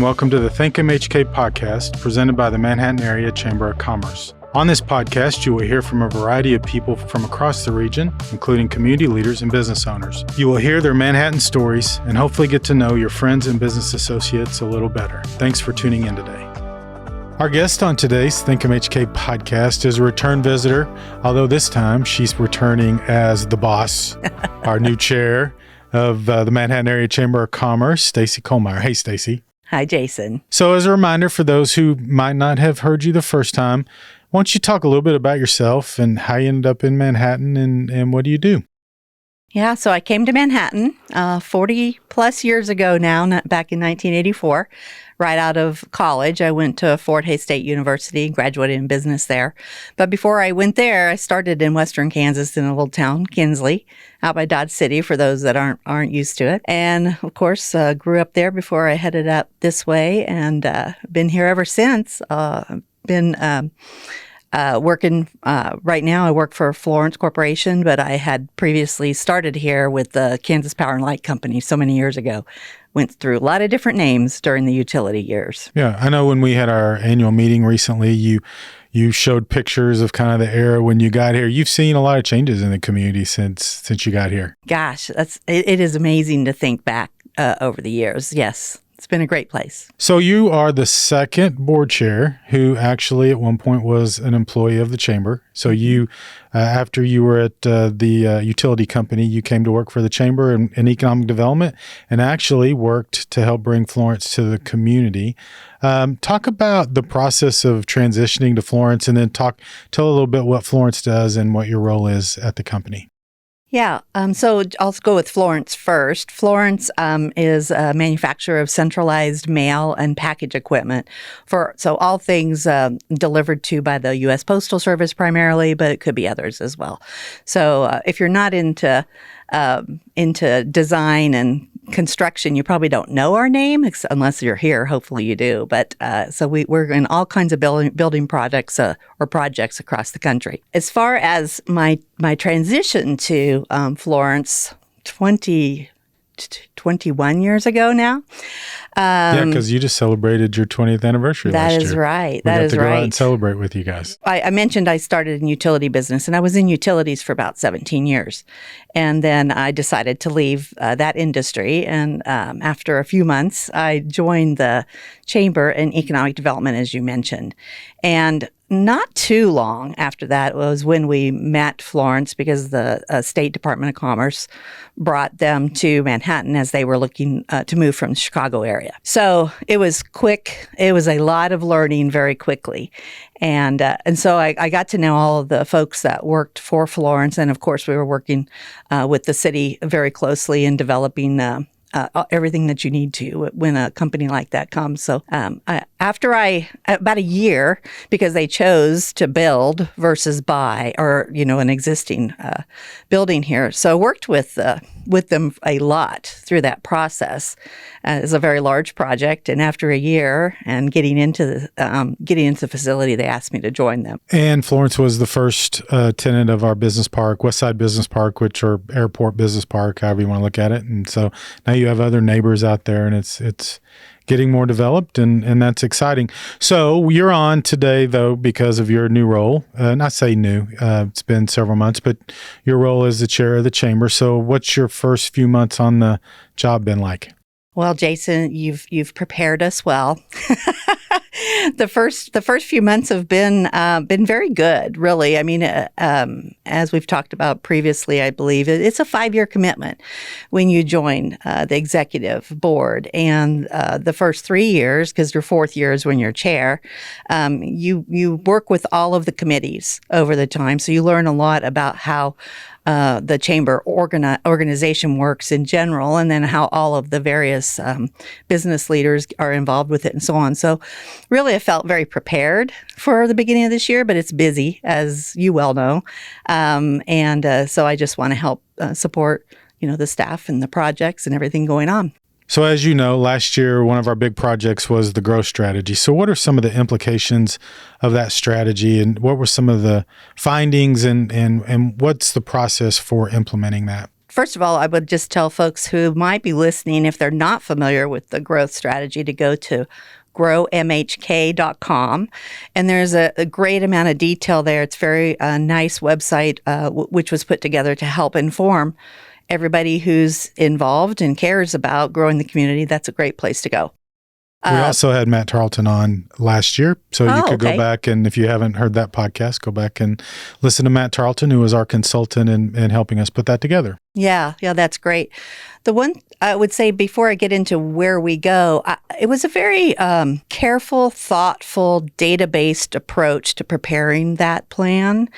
welcome to the Think MHK podcast presented by the Manhattan Area Chamber of Commerce. On this podcast, you will hear from a variety of people from across the region, including community leaders and business owners. You will hear their Manhattan stories and hopefully get to know your friends and business associates a little better. Thanks for tuning in today. Our guest on today's Think MHK podcast is a return visitor, although this time she's returning as the boss, our new chair of the Manhattan Area Chamber of Commerce, Stacy Kohlmeier. Hey, Stacy. Hi, Jason. So as a reminder for those who might not have heard you the first time, why don't you talk a little bit about yourself and how you ended up in Manhattan and what do you do? Yeah, so I came to Manhattan 40 plus years ago now, back in 1984, right out of college. I went to Fort Hays State University, graduated in business there. But before I went there, I started in western Kansas in a little town, Kinsley, out by Dodge City for those that aren't used to it. And of course, grew up there before I headed out this way and been here ever since. Working right now, I work for Florence Corporation, but I had previously started here with the Kansas Power and Light Company so many years ago. Went through a lot of different names during the utility years. Yeah, I know when we had our annual meeting recently, you showed pictures of kind of the era when you got here. You've seen a lot of changes in the community since you got here. Gosh, it is amazing to think back over the years. Yes. It's been a great place. So you are the second board chair who actually at one point was an employee of the chamber. So you, after you were at the utility company, you came to work for the chamber in economic development and actually worked to help bring Florence to the community. Talk about the process of transitioning to Florence and then tell a little bit what Florence does and what your role is at the company. Yeah, so I'll go with Florence first. Florence is a manufacturer of centralized mail and package equipment so all things delivered to by the U.S. Postal Service primarily, but it could be others as well. So if you're not into design and construction, you probably don't know our name unless you're here. Hopefully you do. But so we're in all kinds of building projects or projects across the country. As far as my transition to Florence 21 years ago now. Yeah, because you just celebrated your 20th anniversary last year. That is right. We got to go out and celebrate with you guys. I mentioned I started in utility business, and I was in utilities for about 17 years. And then I decided to leave that industry. And after a few months, I joined the Chamber in Economic Development, as you mentioned. And not too long after that was when we met Florence because the State Department of Commerce brought them to Manhattan as they were looking to move from the Chicago area. So it was quick. It was a lot of learning very quickly. And so I got to know all of the folks that worked for Florence. And of course, we were working with the city very closely in developing everything that you need to when a company like that comes. So after about a year, because they chose to build versus buy or, an existing building here. So I worked with them a lot through that process. It's a very large project. And after a year and getting into the facility, they asked me to join them. And Florence was the first tenant of our business park, Westside Business Park, which are Airport Business Park, however you want to look at it. And so now you have other neighbors out there and it's getting more developed and that's exciting. So you're on today though because of your new role. Not say new, it's been several months, but your role as the chair of the chamber. So what's your first few months on the job been like? Well, Jason, you've prepared us well. The first few months have been very good, really. I mean, as we've talked about previously, I believe it's a 5-year commitment when you join the executive board, and the first 3 years, because your 4th year is when you're chair, you work with all of the committees over the time, so you learn a lot about how the chamber organization works in general, and then how all of the various business leaders are involved with it and so on. So really, I felt very prepared for the beginning of this year, but it's busy, as you well know. So I just want to help support, the staff and the projects and everything going on. So as you know, last year, one of our big projects was the growth strategy. So what are some of the implications of that strategy and what were some of the findings and what's the process for implementing that? First of all, I would just tell folks who might be listening, if they're not familiar with the growth strategy, to go to growmhk.com. And there's a great amount of detail there. It's a very nice website, which was put together to help inform everybody who's involved and cares about growing the community. That's a great place to go. We also had Matt Tarleton on last year, so you could go back, and if you haven't heard that podcast, go back and listen to Matt Tarleton, who was our consultant in helping us put that together. Yeah, that's great. The one I would say before I get into where we go, it was a very careful, thoughtful, data-based approach to preparing that plan.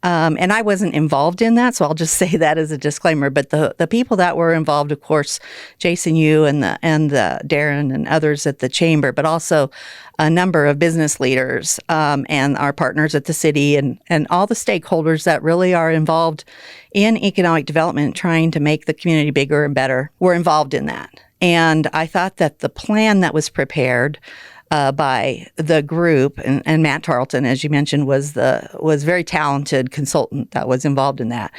And I wasn't involved in that, so I'll just say that as a disclaimer. But the people that were involved, of course, Jason, you and Darren and others at the chamber, but also a number of business leaders and our partners at the city and all the stakeholders that really are involved in economic development, trying to make the community bigger and better, were involved in that. And I thought that the plan that was prepared by the group, and Matt Tarleton, as you mentioned, was very talented consultant that was involved in that,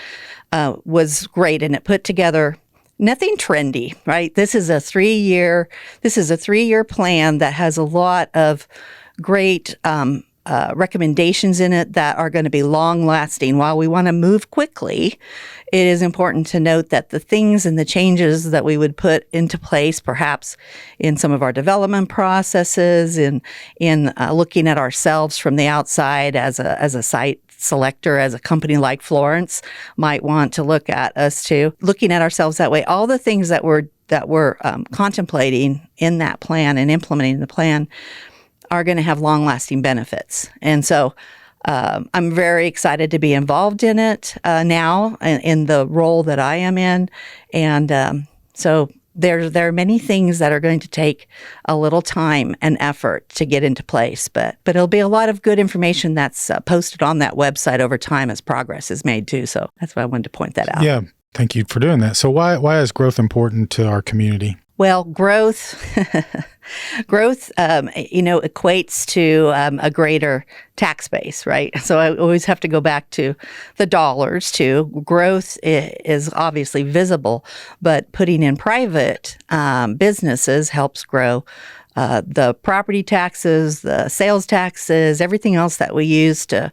was great, and it put together nothing trendy, right? This is a 3-year plan that has a lot of great recommendations in it that are going to be long lasting. While we want to move quickly, it is important to note that the things and the changes that we would put into place, perhaps in some of our development processes, in looking at ourselves from the outside as a site selector, as a company like Florence might want to look at us too, looking at ourselves that way. All the things that we're contemplating in that plan and implementing the plan are going to have long-lasting benefits. And so I'm very excited to be involved in it now in the role that I am in. And so there are many things that are going to take a little time and effort to get into place, but it'll be a lot of good information that's posted on that website over time as progress is made too. So that's why I wanted to point that out. Yeah, thank you for doing that. So why is growth important to our community? Well, growth equates to a greater tax base, right? So I always have to go back to the dollars too. Growth is obviously visible, but putting in private businesses helps grow the property taxes, the sales taxes, everything else that we use to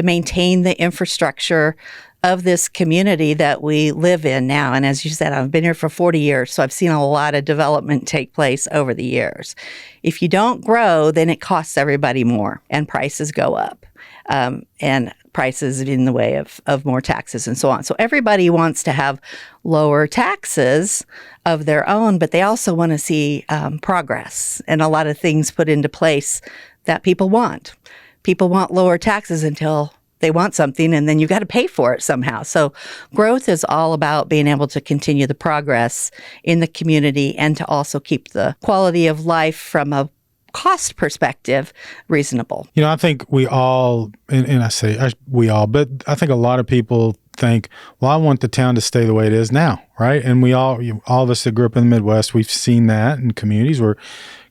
maintain the infrastructure of this community that we live in now. And as you said, I've been here for 40 years, so I've seen a lot of development take place over the years. If you don't grow, then it costs everybody more and prices go up. And prices in the way of more taxes and so on. So everybody wants to have lower taxes of their own, but they also want to see progress and a lot of things put into place that people want. People want lower taxes until they want something, and then you've got to pay for it somehow. So growth is all about being able to continue the progress in the community and to also keep the quality of life from a cost perspective reasonable. I think we all, and I say we all, but I think a lot of people think, well, I want the town to stay the way it is now, right? And we all of us that grew up in the Midwest, we've seen that in communities where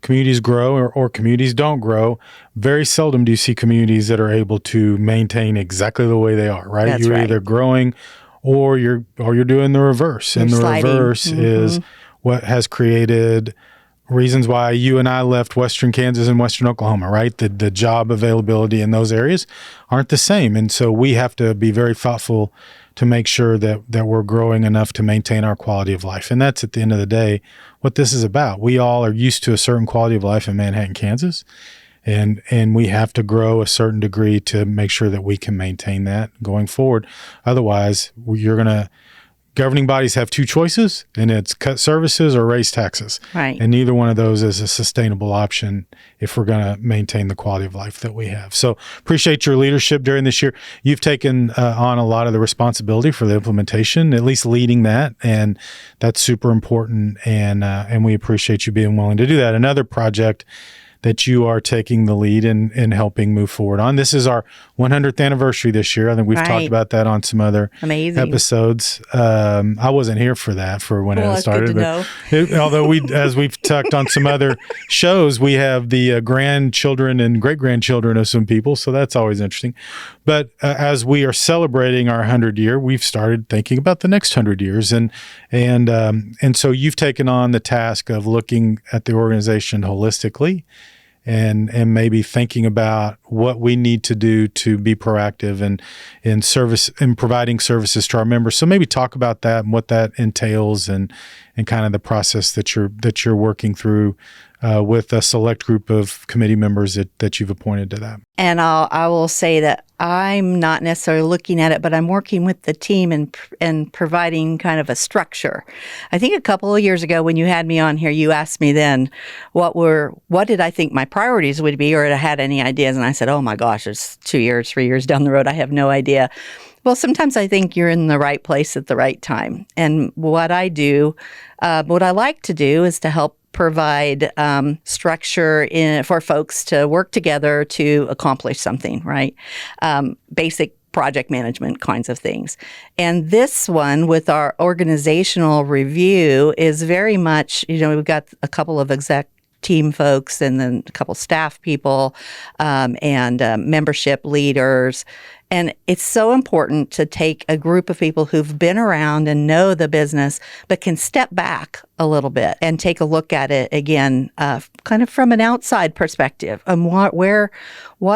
communities grow or communities don't grow. Very seldom do you see communities that are able to maintain exactly the way they are, right? That's You're right. either growing or you're doing the reverse. You're and the sliding. reverse is what has created reasons why you and I left Western Kansas and Western Oklahoma, right? The job availability in those areas aren't the same. And so we have to be very thoughtful to make sure that we're growing enough to maintain our quality of life. And that's at the end of the day what this is about. We all are used to a certain quality of life in Manhattan, Kansas, and we have to grow a certain degree to make sure that we can maintain that going forward. Otherwise, governing bodies have two choices, and it's cut services or raise taxes. Right. And neither one of those is a sustainable option if we're going to maintain the quality of life that we have. So appreciate your leadership during this year. You've taken on a lot of the responsibility for the implementation, at least leading that, and that's super important. And we appreciate you being willing to do that. Another project that you are taking the lead in helping move forward on. This is our 100th anniversary this year. I think we've talked about that on some other episodes. I wasn't here for when it started. Although as we've talked on some other shows, we have the grandchildren and great-grandchildren of some people, so that's always interesting. But as we are celebrating our 100th year, we've started thinking about the next 100 years. And so you've taken on the task of looking at the organization holistically and maybe thinking about what we need to do to be proactive in service and providing services to our members. So maybe talk about that and what that entails and kind of the process that you're working through with a select group of committee members that you've appointed to that. And I will say that I'm not necessarily looking at it, but I'm working with the team and providing kind of a structure. I think a couple of years ago when you had me on here, you asked me then what did I think my priorities would be, or if I had any ideas. And I said, oh my gosh, it's 2 years, 3 years down the road. I have no idea. Well, sometimes I think you're in the right place at the right time. And what I like to do is to help provide structure for folks to work together to accomplish something, right? Basic project management kinds of things. And this one with our organizational review is very much, we've got a couple of exec team folks and then a couple staff people and membership leaders. And it's so important to take a group of people who've been around and know the business, but can step back a little bit and take a look at it again, kind of from an outside perspective. What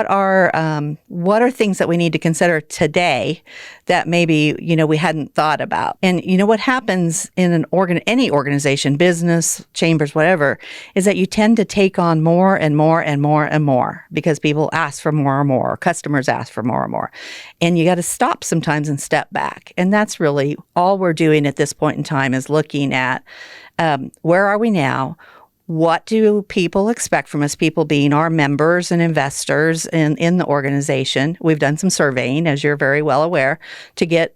are things that we need to consider today that maybe we hadn't thought about? And what happens in any organization, business, chambers, whatever, is that you tend to take on more and more and more and more because people ask for more and more, or customers ask for more and more. And you got to stop sometimes and step back. And that's really all we're doing at this point in time is looking at where are we now? What do people expect from us, people being our members and investors in the organization? We've done some surveying, as you're very well aware, to get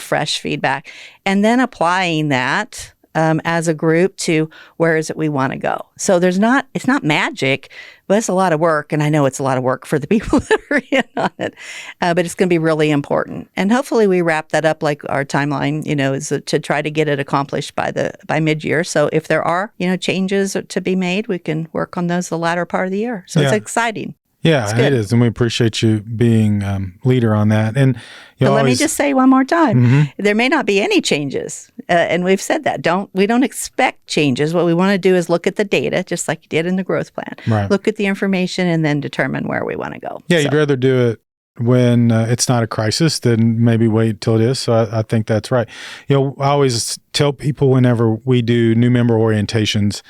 fresh feedback. And then applying that as a group to where is it we want to go. So it's not magic, but it's a lot of work. And I know it's a lot of work for the people that are in on it, but it's going to be really important. And hopefully we wrap that up like our timeline, is to try to get it accomplished by mid-year. So if there are, changes to be made, we can work on those the latter part of the year. So it's exciting. Yeah, it is. And we appreciate you being leader on that. And let me just say one more time, there may not be any changes. And we've said that. We don't expect changes. What we want to do is look at the data, just like you did in the growth plan. Right. Look at the information and then determine where we want to go. Yeah, you'd rather do it when it's not a crisis than maybe wait till it is. So I think that's right. I always tell people whenever we do new member orientations,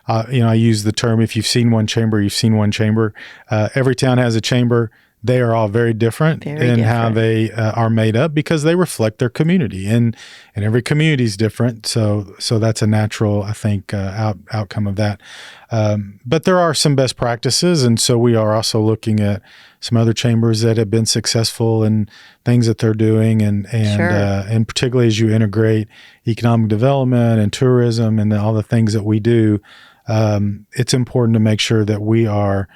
I use the term, if you've seen one chamber, you've seen one chamber. Every town has a chamber. They are all very different how they are made up because they reflect their community, and every community is different. So that's a natural, I think, outcome of that. But there are some best practices, and so we are also looking at some other chambers that have been successful and things that they're doing, and particularly as you integrate economic development and tourism and all the things that we do. It's important to make sure that we are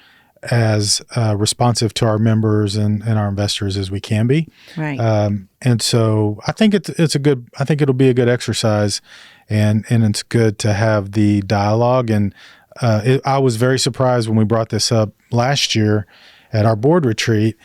as responsive to our members and our investors as we can be. Right. And so I think I think it'll be a good exercise, and it's good to have the dialogue. And I was very surprised when we brought this up last year at our board retreat,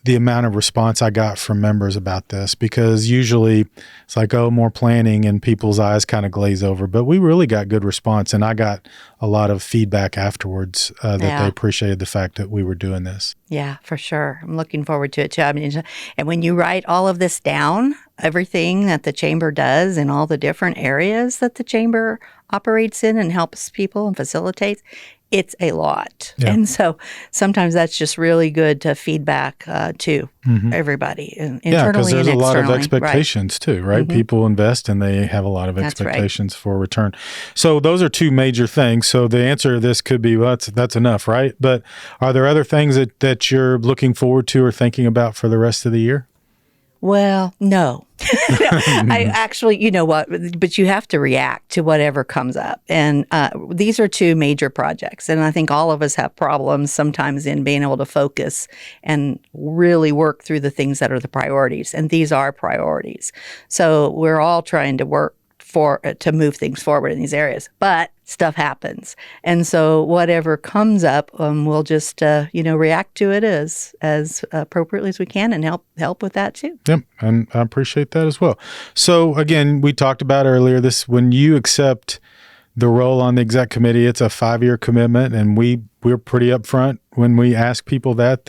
the amount of response I got from members about this, because usually it's like, more planning, and people's eyes kind of glaze over. But we really got good response, and I got a lot of feedback afterwards that they appreciated the fact that we were doing this. Yeah, for sure. I'm looking forward to it too. And when you write all of this down, everything that the chamber does in all the different areas that the chamber operates in and helps people and facilitates, it's a lot. Yeah. And so sometimes that's just really good to feedback to everybody, internally and externally. Yeah, because there's a lot of expectations too, right? People invest and they have a lot of expectations for return. So those are two major things. So the answer to this could be, well, that's enough, right? But are there other things that you're looking forward to or thinking about for the rest of the year? Well, no. I actually, you know what, but you have to react to whatever comes up. And these are two major projects. And I think all of us have problems sometimes in being able to focus and really work through the things that are the priorities. And these are priorities. So we're all trying to work to move things forward in these areas. But stuff happens. And so whatever comes up, we'll just, react to it as appropriately as we can and help with that too. Yep. And I appreciate that as well. So again, we talked about earlier this, when you accept the role on the exec committee, it's a 5-year commitment, and we're pretty upfront when we ask people that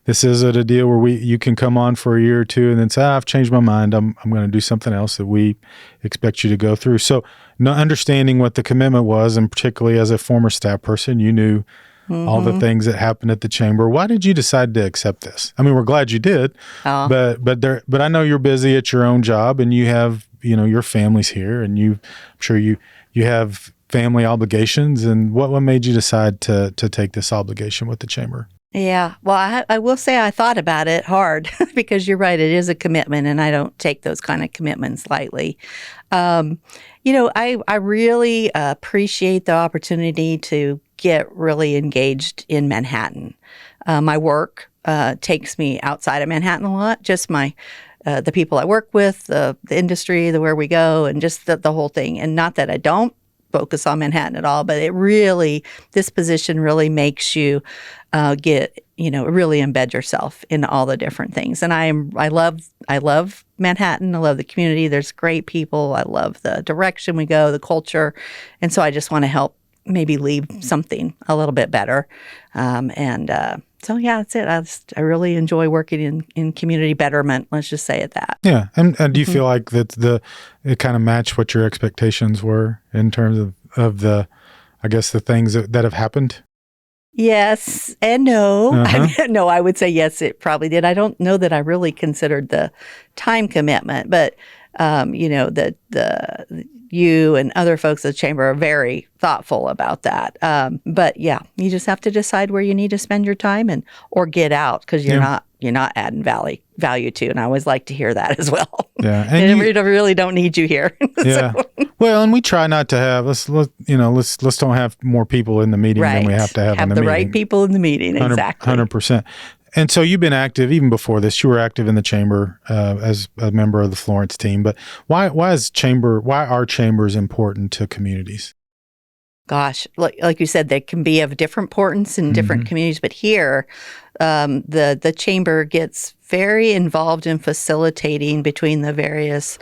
this isn't a deal where you can come on for a year or two and then say, I've changed my mind. I'm going to do something else, that we expect you to go through. So not understanding what the commitment was, and particularly as a former staff person, you knew all the things that happened at the chamber. Why did you decide to accept this? I mean, we're glad you did, but I know you're busy at your own job, and you have, your family's here, and I'm sure you have family obligations. And what made you decide to take this obligation with the chamber? Yeah. Well, I will say I thought about it hard because you're right. It is a commitment, and I don't take those kind of commitments lightly. I really appreciate the opportunity to get really engaged in Manhattan. My work takes me outside of Manhattan a lot, just the people I work with, the industry, where we go, and just the whole thing. And not that I don't focus on Manhattan at all, but this position really makes you really embed yourself in all the different things. And I love Manhattan. I love the community. There's great people. I love the direction we go, the culture. And so I just want to help maybe leave something a little bit better. So yeah, that's it. I really enjoy working in community betterment. Let's just say it that. Yeah. And do you feel like that it kind of matched what your expectations were in terms of the things that have happened? Yes and no. No, I would say yes, it probably did. I don't know that I really considered the time commitment, but you and other folks at the chamber are very thoughtful about that. But yeah, you just have to decide where you need to spend your time or get out, because you're not adding value to. And I always like to hear that as well. Yeah, and we really don't need you here. Yeah. Well, and we try not to have let's don't have more people in the meeting than we have to have in the meeting. Have the right people in the meeting. Exactly. 100%. And so you've been active even before this. You were active in the chamber as a member of the Florence team. But why are chambers important to communities? Gosh, like you said, they can be of different importance in different communities. But here, the chamber gets very involved in facilitating between the various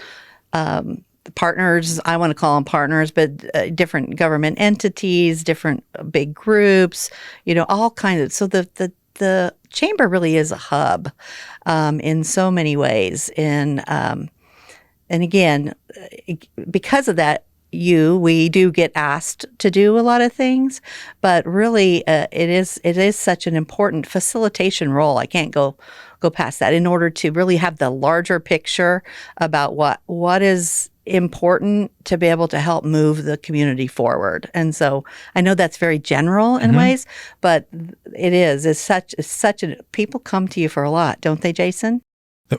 partners. I want to call them partners, but different government entities, different big groups, all kinds of. So the chamber really is a hub in so many ways. And again, because of that, we do get asked to do a lot of things, but really it is such an important facilitation role. I can't go past that, in order to really have the larger picture about what is important to be able to help move the community forward. And so I know that's very general in ways, but it's such a people come to you for a lot, don't they, Jason?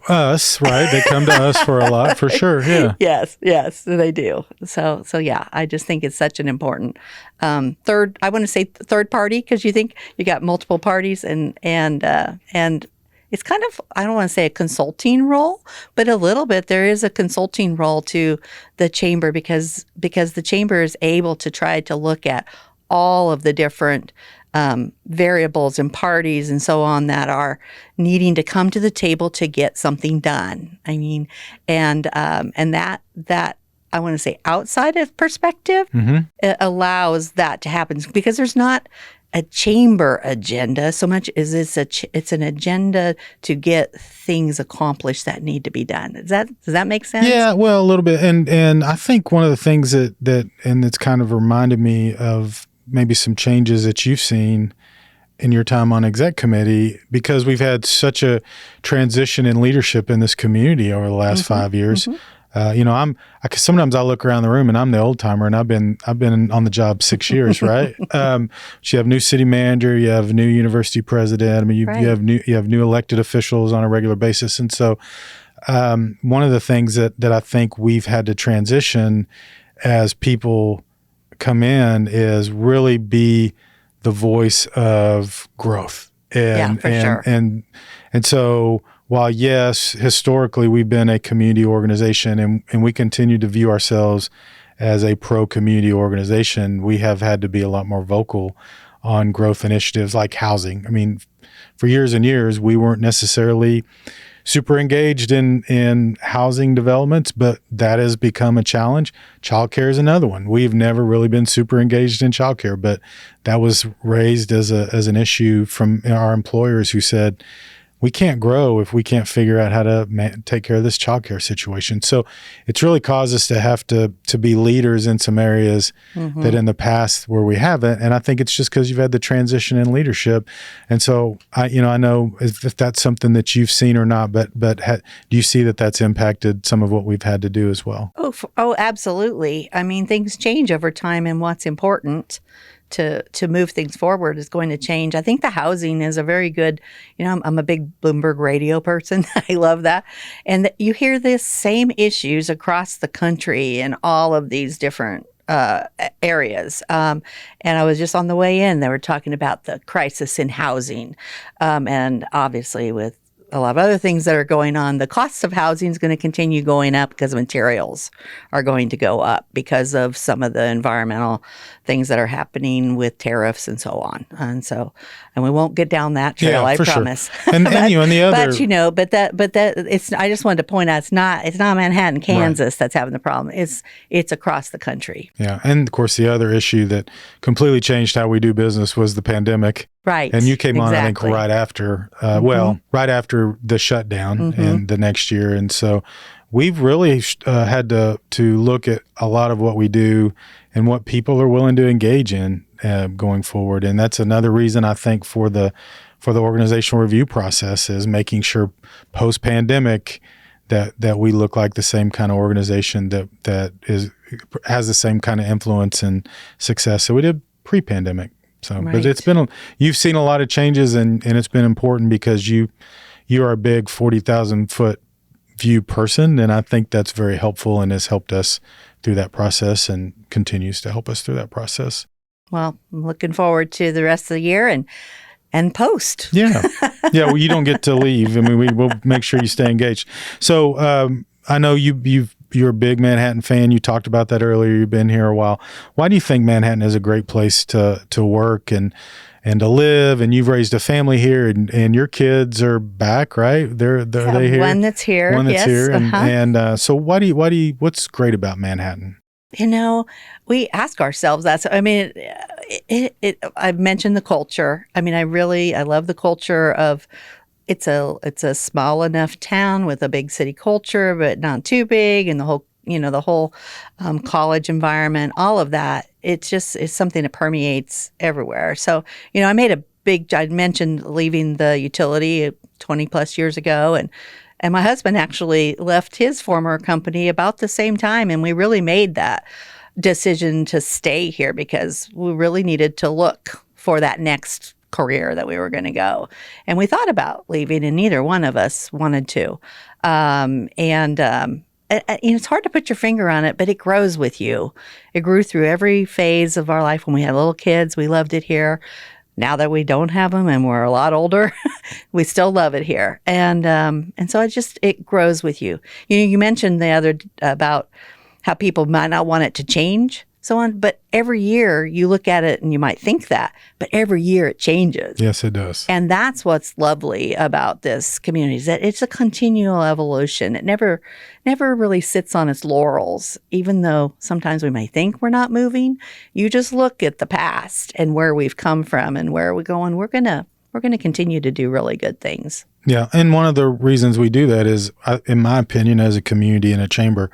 Us, right? They come to us for a lot, for sure. Yeah. Yes, they do. So yeah, I just think it's such an important I want to say third party, because you think you got multiple parties and it's kind of, I don't want to say a consulting role, but a little bit there is a consulting role to the chamber, because the chamber is able to try to look at all of the different variables and parties and so on that are needing to come to the table to get something done. I mean, and that I want to say outside of perspective, it allows that to happen, because there's not a chamber agenda so much as it's an agenda to get things accomplished that need to be done. Does that make sense? Yeah, well, a little bit. And I think one of the things that it's kind of reminded me of maybe some changes that you've seen in your time on exec committee, because we've had such a transition in leadership in this community over the last 5 years. Sometimes I look around the room and I'm the old timer, and I've been on the job 6 years, right? So you have new city manager, you have new university president. I mean, you have new elected officials on a regular basis, and so one of the things that I think we've had to transition as people come in is really be the voice of growth. And, Yeah, for sure. And so while yes, historically we've been a community organization and we continue to view ourselves as a pro-community organization, we have had to be a lot more vocal on growth initiatives like housing. I mean, for years and years, we weren't necessarily super engaged in housing developments, but that has become a challenge. Childcare is another one. We've never really been super engaged in childcare, but that was raised as an issue from our employers who said, we can't grow if we can't figure out how to take care of this childcare situation. So it's really caused us to have to be leaders in some areas that in the past where we haven't. And I think it's just because you've had the transition in leadership. And so I know if that's something that you've seen or not, but do you see that that's impacted some of what we've had to do as well? Oh, absolutely. I mean, things change over time, and what's important to move things forward is going to change. I think the housing is a very good, I'm a big Bloomberg radio person. I love that. And you hear the same issues across the country in all of these different areas. And I was just on the way in, they were talking about the crisis in housing. And obviously with a lot of other things that are going on, the cost of housing is going to continue going up because materials are going to go up because of some of the environmental things that are happening with tariffs and so on. And we won't get down that trail, I promise. Sure. And the other, but that it's. I just wanted to point out it's not Manhattan, Kansas that's having the problem. It's across the country. Yeah, and of course the other issue that completely changed how we do business was the pandemic. Right. And you came on, I think, right after, right after the shutdown and the next year. And so we've really had to look at a lot of what we do and what people are willing to engage in going forward. And that's another reason I think for the organizational review process is making sure post-pandemic that we look like the same kind of organization that has the same kind of influence and success that we did pre-pandemic. So, But you've seen a lot of changes and it's been important because you are a big 40,000 foot view person. And I think that's very helpful and has helped us through that process and continues to help us through that process. Well, I'm looking forward to the rest of the year and post. Yeah. Yeah. Well, you don't get to leave. I mean, we'll make sure you stay engaged. So, I know you're a big Manhattan fan. You talked about that earlier. You've been here a while. Why do you think Manhattan is a great place to work and to live? And you've raised a family here, and your kids are back, right? They're they here. One that's here. One that's yes, here. And so what's great about Manhattan? We ask ourselves that. So, I mean, I've mentioned the culture. I mean, I love the culture of. It's a small enough town with a big city culture, but not too big, and the whole college environment, all of that. It's something that permeates everywhere. So, I mentioned leaving the utility 20 plus years ago, and my husband actually left his former company about the same time, and we really made that decision to stay here because we really needed to look for that next career that we were going to go. And we thought about leaving, and neither one of us wanted to. It's hard to put your finger on it, but it grows with you. It grew through every phase of our life. When we had little kids, we loved it here. Now that we don't have them and we're a lot older, we still love it here. And so it grows with you. You mentioned the other about how people might not want it to change. So on, but every year you look at it and you might think that, but every year it changes. Yes, it does. And that's what's lovely about this community is that it's a continual evolution. It never really sits on its laurels, even though sometimes we may think we're not moving. You just look at the past and where we've come from and where we're going. We're gonna continue to do really good things. Yeah, and one of the reasons we do that is, in my opinion, as a community and a chamber,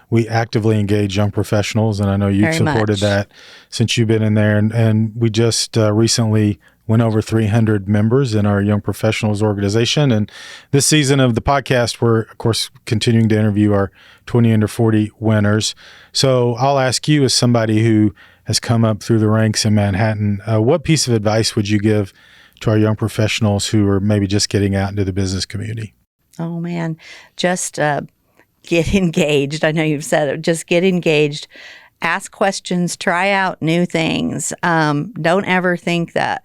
we actively engage young professionals, and I know you've supported that since you've been in there. And we just recently went over 300 members in our young professionals organization. And this season of the podcast, we're, of course, continuing to interview our 20 under 40 winners. So I'll ask you, as somebody who has come up through the ranks in Manhattan, what piece of advice would you give to our young professionals who are maybe just getting out into the business community? Oh, man. Just get engaged. I know you've said it. Just get engaged. Ask questions. Try out new things. Don't ever think that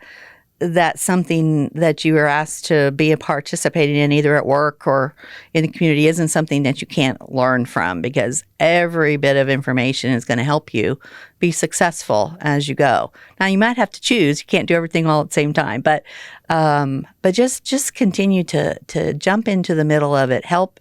something that you are asked to be a participating in, either at work or in the community, isn't something that you can't learn from, because every bit of information is going to help you be successful as you go. Now, you might have to choose. You can't do everything all at the same time, but just continue to jump into the middle of it. Help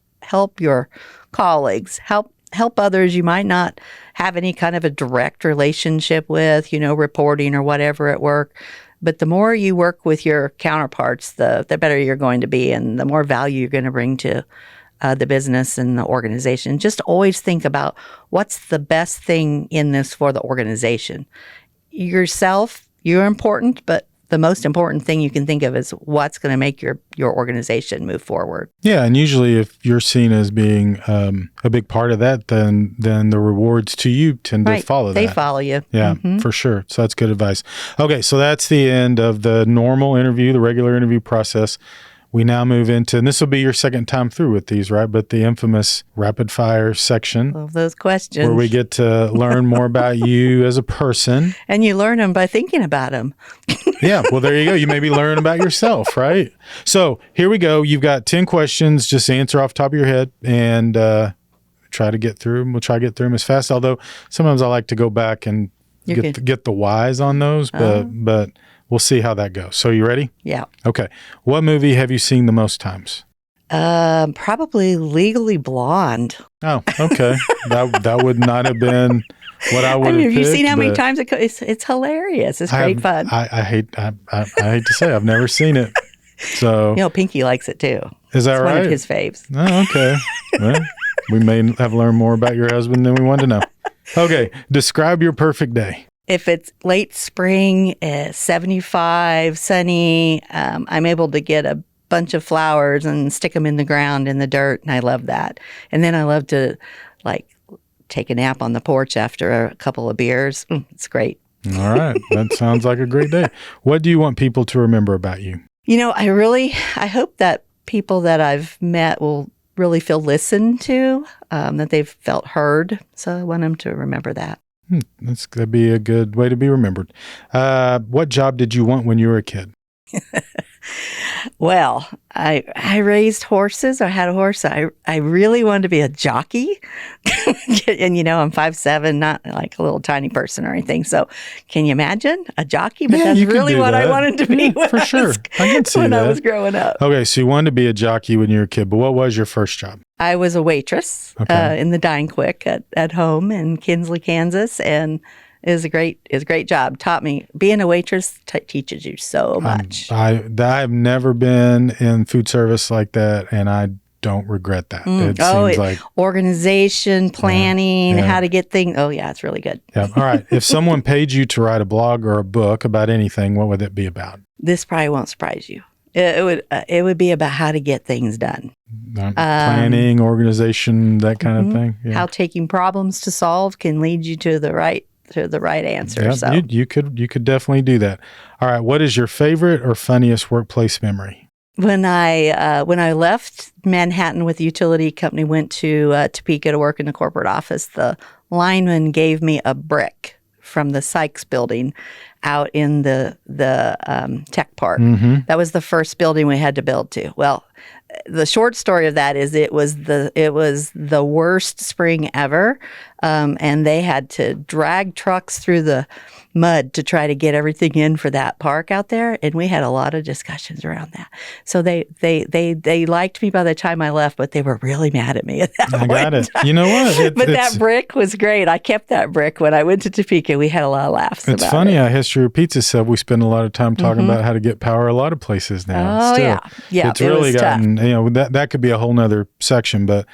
your colleagues. Help others you might not have any kind of a direct relationship with, reporting or whatever at work. But the more you work with your counterparts, the better you're going to be, and the more value you're going to bring to the business and the organization. Just always think about what's the best thing in this for the organization. Yourself, you're important, but the most important thing you can think of is what's going to make your organization move forward. Yeah, and usually if you're seen as being a big part of that, then the rewards to you tend to follow that. They follow you. Yeah, for sure. So that's good advice. Okay, so that's the end of the normal interview, the regular interview process. We now move into, and this will be your second time through with these, right? But the infamous rapid fire section. Love those questions. Where we get to learn more about you as a person. And you learn them by thinking about them. Yeah, well, there you go. You maybe learn about yourself, right? So here we go. You've got 10 questions. Just answer off the top of your head and try to get through them. We'll try to get through them as fast. Although sometimes I like to go back and get the whys on those, but we'll see how that goes. So you ready? Yeah. Okay. What movie have you seen the most times? Probably Legally Blonde. Oh, okay. that would not have been what I would have Have you picked, seen how many times it's hilarious. It's great fun. I hate to say I've never seen it. So Pinky likes it too. Is that it's right? One of his faves. Oh, okay. Well, we may have learned more about your husband than we wanted to know. Okay. Describe your perfect day. If it's late spring, 75, sunny, I'm able to get a bunch of flowers and stick them in the ground in the dirt, and I love that. And then I love to take a nap on the porch after a couple of beers. It's great. All right. That sounds like a great day. What do you want people to remember about you? I hope that people that I've met will really feel listened to, that they've felt heard. So I want them to remember that. That's going to be a good way to be remembered. What job did you want when you were a kid? Well, I raised horses. I had a horse. I really wanted to be a jockey. And, I'm 5'7", not like a little tiny person or anything. So can you imagine a jockey? But that's really what I wanted to be when I was growing up. Okay, so you wanted to be a jockey when you were a kid, but what was your first job? I was a waitress in the Dine Quick at home in Kinsley, Kansas, and it was a great job. Taught me, being a waitress teaches you so much. I've never been in food service like that, and I don't regret that. It seems like organization, planning, how to get things. Oh yeah, it's really good. Yeah. All right. If someone paid you to write a blog or a book about anything, what would it be about? This probably won't surprise you. It would be about how to get things done. Planning, organization, that kind of thing. Yeah. How taking problems to solve can lead you to the right answer. Yeah, so you could definitely do that. All right. What is your favorite or funniest workplace memory? When I left Manhattan with the utility company, went to Topeka to work in the corporate office, the lineman gave me a brick from the Sykes building out in the tech park. Mm-hmm. That was the first building we had to build to. Well, the short story of that is it was the worst spring ever, and they had to drag trucks through the mud to try to get everything in for that park out there, and we had a lot of discussions around that. So they liked me by the time I left, but they were really mad at me at that point. I got it. You know what? But that brick was great. I kept that brick when I went to Topeka. We had a lot of laughs. It's funny how History Repeats itself. We spend a lot of time talking about how to get power a lot of places now. Oh, still, yeah. It's really gotten, that could be a whole nother section, but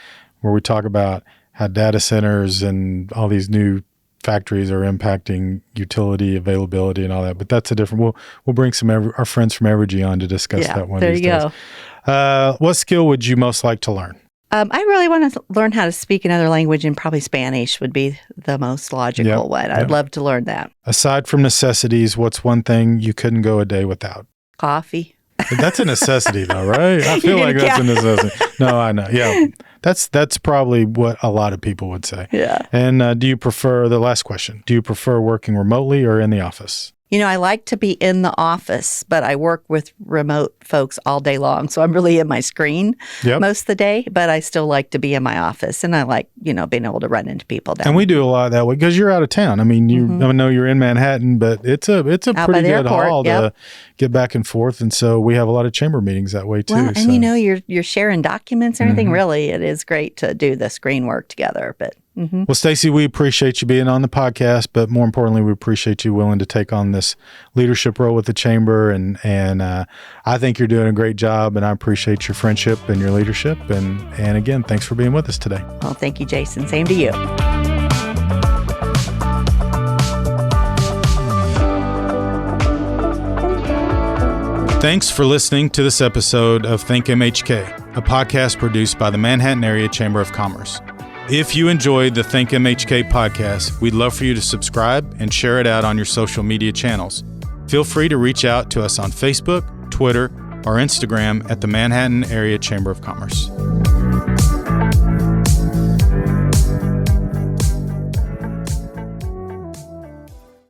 where we talk about how data centers and all these new factories are impacting utility availability and all that. But that's a different, we'll bring our friends from Evergy on to discuss that one of these days. There you go. What skill would you most like to learn? I really want to learn how to speak another language, and probably Spanish would be the most logical one. I'd love to learn that. Aside from necessities, what's one thing you couldn't go a day without? Coffee. That's a necessity, though, right? I feel like that's a necessity. No, I know. Yeah, that's probably what a lot of people would say. Yeah. And do you prefer, the last question, do you prefer working remotely or in the office? I like to be in the office, but I work with remote folks all day long. So I'm really in my screen most of the day, but I still like to be in my office. And I like, being able to run into people down. And we do a lot that way because you're out of town. I mean, I know you're in Manhattan, but it's a pretty good haul to get back and forth. And so we have a lot of chamber meetings that way too. Well, and you're sharing documents and everything. Really, it is great to do the screen work together. But Well, Stacy, we appreciate you being on the podcast, but more importantly, we appreciate you willing to take on this leadership role with the chamber. And I think you're doing a great job, and I appreciate your friendship and your leadership. And again, thanks for being with us today. Well, thank you, Jason. Same to you. Thanks for listening to this episode of Think MHK, a podcast produced by the Manhattan Area Chamber of Commerce. If you enjoyed the Think MHK podcast, we'd love for you to subscribe and share it out on your social media channels. Feel free to reach out to us on Facebook, Twitter, or Instagram at the Manhattan Area Chamber of Commerce.